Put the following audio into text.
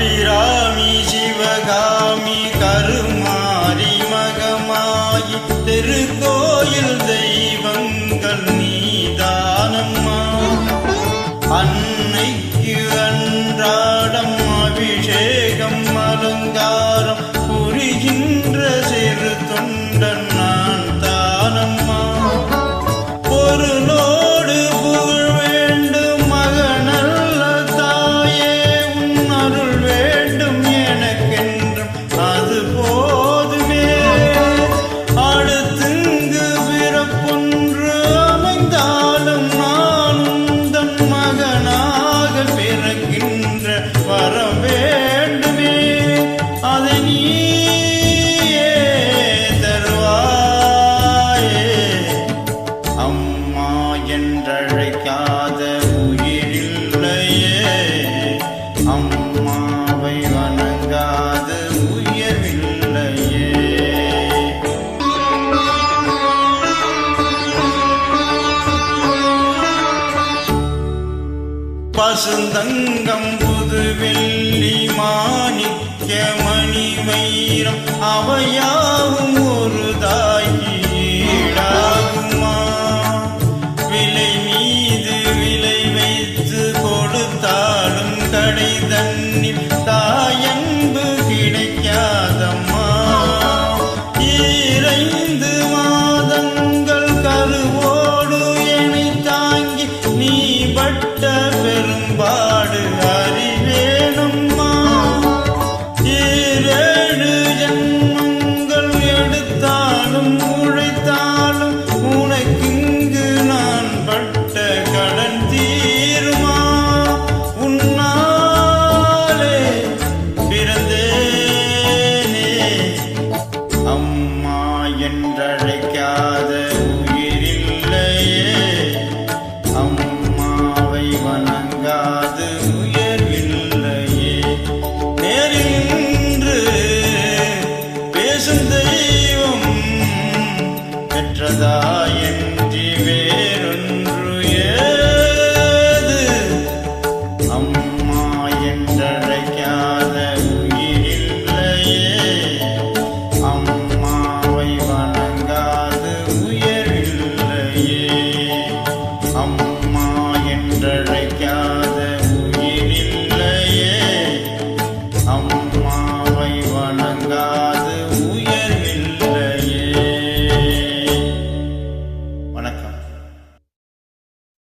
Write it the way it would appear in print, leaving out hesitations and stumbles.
அபிராமி சிவகாமி கருமாரி மகமாயி திருக்கோயில் தெய்வங்கள் நீதானம்மா. அன்னைக்கு அன்றாடம் அபிஷேகம் அலங்காரம் புரிகின்ற சிறு தொண்டன் நான் தானம்மா. பொருளோடு புகழ் வேண்டும் மகனல்ல தாயே, உன் அருள் வேண்டும் எனக்கென்றும் அது போதுமே. அடுத்துங்கு பிறப்பொன்று அமைந்தாலும் நான் உந்தன் மகனாக பிறக்கின்ற வரம் வேண்டுமே. அதை நீயே தருவாயே. அம்மா என்றழைக்காத உயிரில்லையே, அம்மாவை வணங்காத உயர்வில்லையே. பசுந்தங்கம் புதுவெள்ளி மாணிக்க மணி வைரம் அவையாவும் ஒரு தாய்க்கு ஈடாகுமா. விலை மீது விலை வைத்து கொடுத்தாலும் கடை தன்னில்